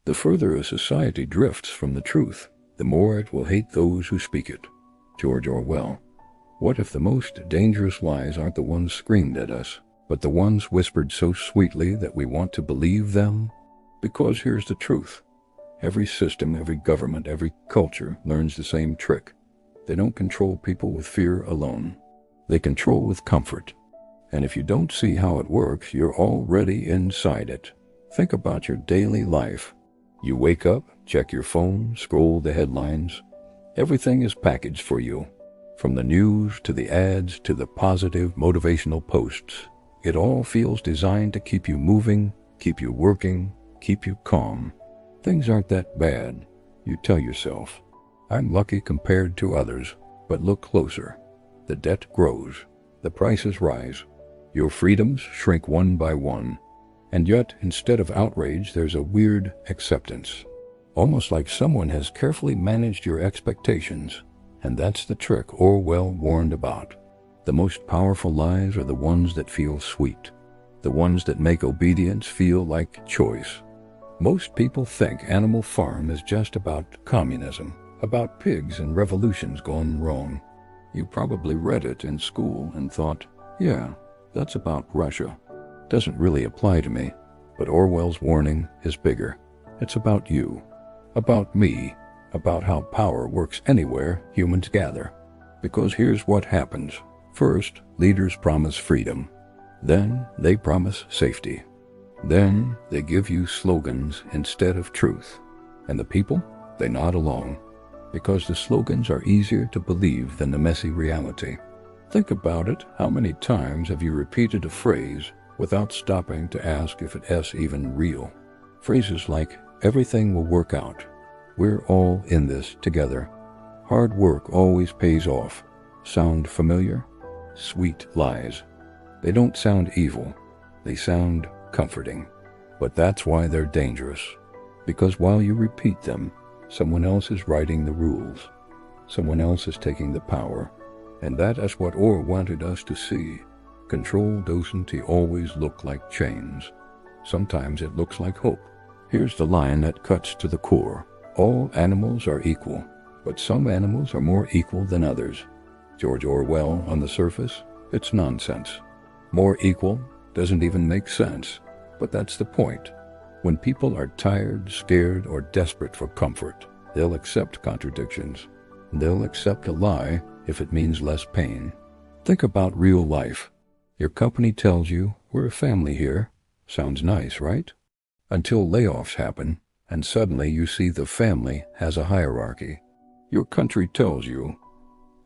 The further a society drifts from the truth, the more it will hate those who speak it. George Orwell. What if the most dangerous lies aren't the ones screamed at us, but the ones whispered so sweetly that we want to believe them? Because here's the truth. Every system, every government, every culture learns the same trick. They don't control people with fear alone. They control with comfort. And if you don't see how it works, you're already inside it. Think about your daily life. You wake up, check your phone, scroll the headlines. Everything is packaged for you. From the news to the ads to the positive motivational posts. It all feels designed to keep you moving, keep you working, keep you calm. Things aren't that bad, you tell yourself. I'm lucky compared to others, but look closer. The debt grows, the prices rise, your freedoms shrink one by one. And yet, instead of outrage, there's a weird acceptance. Almost like someone has carefully managed your expectations. And that's the trick Orwell warned about. The most powerful lies are the ones that feel sweet. The ones that make obedience feel like choice. Most people think Animal Farm is just about communism, about pigs and revolutions gone wrong. You probably read it in school and thought, yeah, that's about Russia. Doesn't really apply to me. But Orwell's warning is bigger. It's about you, about me, about how power works anywhere humans gather. Because here's what happens. First, leaders promise freedom. Then they promise safety. Then they give you slogans instead of truth. And the people, they nod along. Because the slogans are easier to believe than the messy reality. Think about it. How many times have you repeated a phrase without stopping to ask if it's even real? Phrases like, everything will work out. We're all in this together. Hard work always pays off. Sound familiar? Sweet lies. They don't sound evil. They sound comforting. But that's why they're dangerous. Because while you repeat them, someone else is writing the rules. Someone else is taking the power. And that is what Orwell wanted us to see. Control doesn't always look like chains. Sometimes it looks like hope. Here's the line that cuts to the core. All animals are equal, but some animals are more equal than others. George Orwell, on the surface, it's nonsense. More equal doesn't even make sense, but that's the point. When people are tired, scared, or desperate for comfort, they'll accept contradictions. They'll accept a lie if it means less pain. Think about real life. Your company tells you, we're a family here. Sounds nice, right? Until layoffs happen, and suddenly you see the family has a hierarchy. Your country tells you,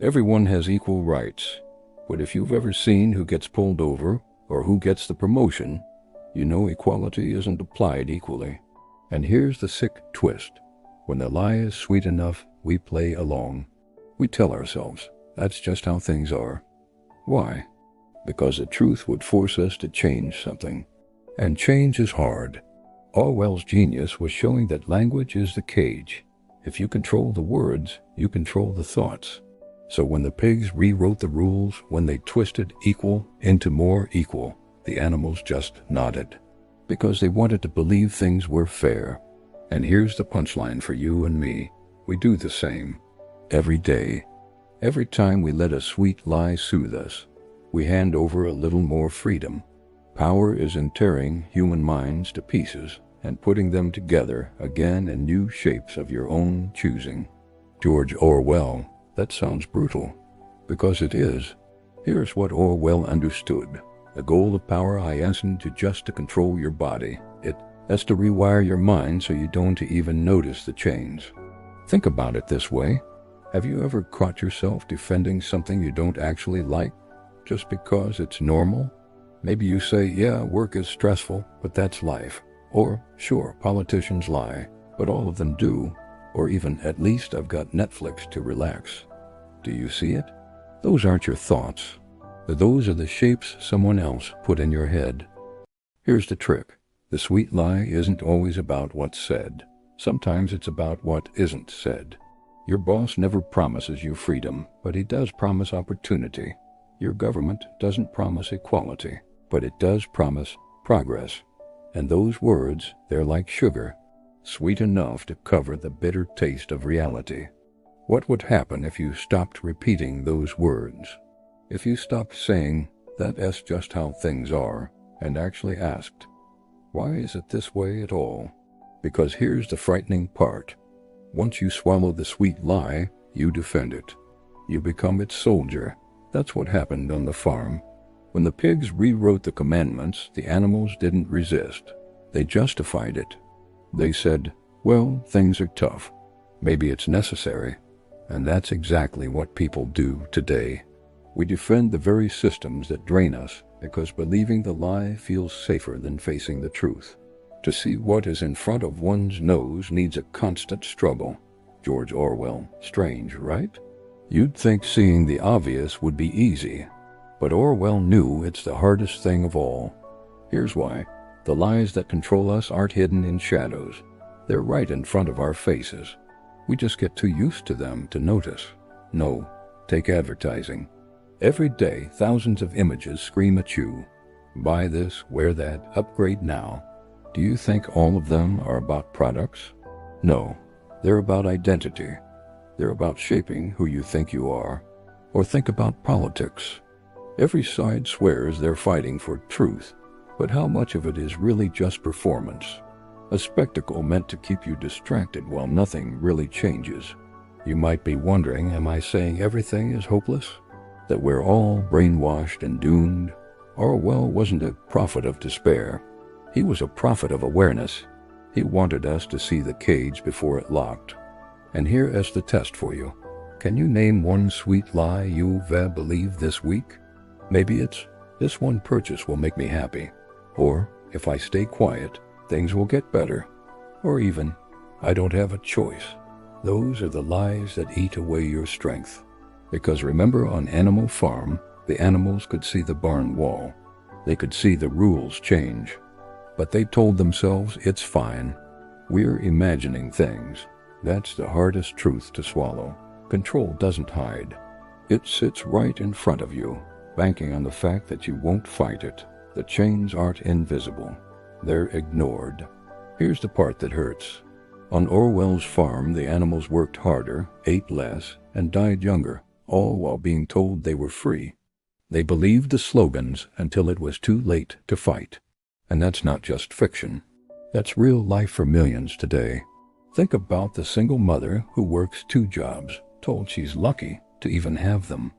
everyone has equal rights. But if you've ever seen who gets pulled over, or who gets the promotion, you know equality isn't applied equally. And here's the sick twist. When the lie is sweet enough, we play along. We tell ourselves, that's just how things are. Why? Because the truth would force us to change something. And change is hard. Orwell's genius was showing that language is the cage. If you control the words, you control the thoughts. So when the pigs rewrote the rules, when they twisted equal into more equal, the animals just nodded. Because they wanted to believe things were fair. And here's the punchline for you and me. We do the same. Every day. Every time we let a sweet lie soothe us, we hand over a little more freedom. Power is in tearing human minds to pieces and putting them together again in new shapes of your own choosing. George Orwell, that sounds brutal. Because it is. Here's what Orwell understood. The goal of power isn't just to control your body. It's to rewire your mind so you don't even notice the chains. Think about it this way. Have you ever caught yourself defending something you don't actually like just because it's normal? Maybe you say, yeah, work is stressful, but that's life. Or, sure, politicians lie, but all of them do. Or even, at least I've got Netflix to relax. Do you see it? Those aren't your thoughts. Those are the shapes someone else put in your head. Here's the trick. The sweet lie isn't always about what's said. Sometimes it's about what isn't said. Your boss never promises you freedom, but he does promise opportunity. Your government doesn't promise equality, but it does promise progress. And those words, they're like sugar. sweet enough to cover the bitter taste of reality. What would happen if you stopped repeating those words? If you stopped saying, "That's just how things are," and actually asked, "Why is it this way at all?" Because here's the frightening part. Once you swallow the sweet lie, you defend it. You become its soldier. That's what happened on the farm. When the pigs rewrote the commandments, the animals didn't resist. They justified it. They said, "Well, things are tough. Maybe it's necessary." And that's exactly what people do today. We defend the very systems that drain us because believing the lie feels safer than facing the truth. To see what is in front of one's nose needs a constant struggle. George Orwell. Strange, right? You'd think seeing the obvious would be easy, but Orwell knew it's the hardest thing of all. Here's why. The lies that control us aren't hidden in shadows. They're right in front of our faces. We just get too used to them to notice. No, take advertising. Every day, thousands of images scream at you. Buy this, wear that, upgrade now. Do you think all of them are about products? No, they're about identity. They're about shaping who you think you are. Or think about politics. Every side swears they're fighting for truth, but how much of it is really just performance? A spectacle meant to keep you distracted while nothing really changes. You might be wondering, am I saying everything is hopeless? That we're all brainwashed and doomed? Orwell wasn't a prophet of despair. He was a prophet of awareness. He wanted us to see the cage before it locked. And here is the test for you. Can you name one sweet lie you've believed this week? Maybe it's, "This one purchase will make me happy." Or, "If I stay quiet, things will get better." Or even, "I don't have a choice." Those are the lies that eat away your strength. Because remember, on Animal Farm, the animals could see the barn wall. They could see the rules change. But they told themselves, "It's fine." We're imagining things. That's the hardest truth to swallow. Control doesn't hide. It sits right in front of you, banking on the fact that you won't fight it. The chains aren't invisible. They're ignored. Here's the part that hurts. On Orwell's farm, the animals worked harder, ate less, and died younger, all while being told they were free. They believed the slogans until it was too late to fight. And that's not just fiction. That's real life for millions today. Think about the single mother who works 2 jobs, told she's lucky to even have them.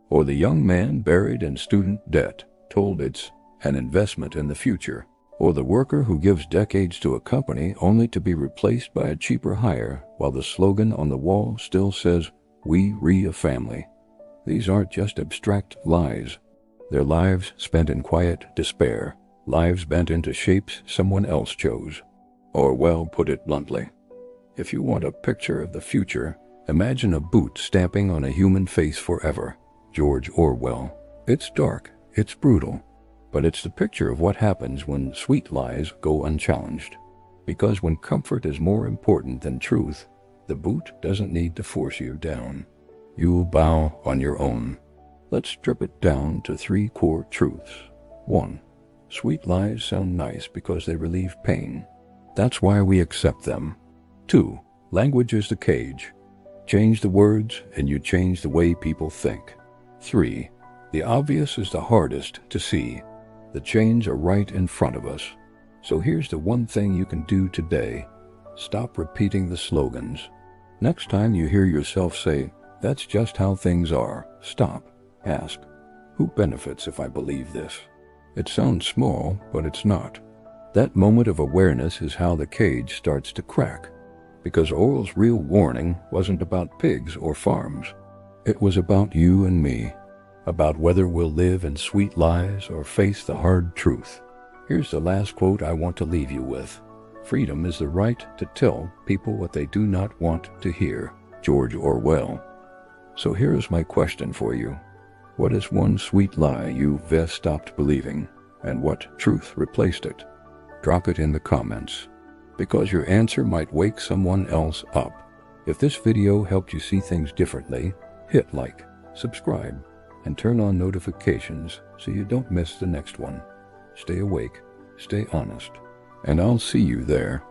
Or the young man buried in student debt, told it's an investment in the future. Or the worker who gives decades to a company only to be replaced by a cheaper hire, while the slogan on the wall still says, "We re a family." These aren't just abstract lies. They're lives spent in quiet despair, lives bent into shapes someone else chose. Orwell put it bluntly. If you want a picture of the future, imagine a boot stamping on a human face forever. George Orwell. It's dark, it's brutal, but it's the picture of what happens when sweet lies go unchallenged. Because when comfort is more important than truth, the boot doesn't need to force you down. You'll bow on your own. Let's strip it down to 3 core truths. 1. Sweet lies sound nice because they relieve pain. That's why we accept them. 2. Language is the cage. Change the words and you change the way people think. 3. The obvious is the hardest to see. The chains are right in front of us. So here's the one thing you can do today. Stop repeating the slogans. Next time you hear yourself say, "That's just how things are," stop. Ask, who benefits if I believe this? It sounds small, but it's not. That moment of awareness is how the cage starts to crack. Because Orwell's real warning wasn't about pigs or farms. It was about you and me. About whether we'll live in sweet lies or face the hard truth. Here's the last quote I want to leave you with. Freedom is the right to tell people what they do not want to hear. George Orwell. So here's my question for you. What is one sweet lie you've stopped believing, and what truth replaced it? Drop it in the comments, because your answer might wake someone else up. If this video helped you see things differently, hit like, subscribe, and turn on notifications so you don't miss the next one. Stay awake, stay honest, and I'll see you there.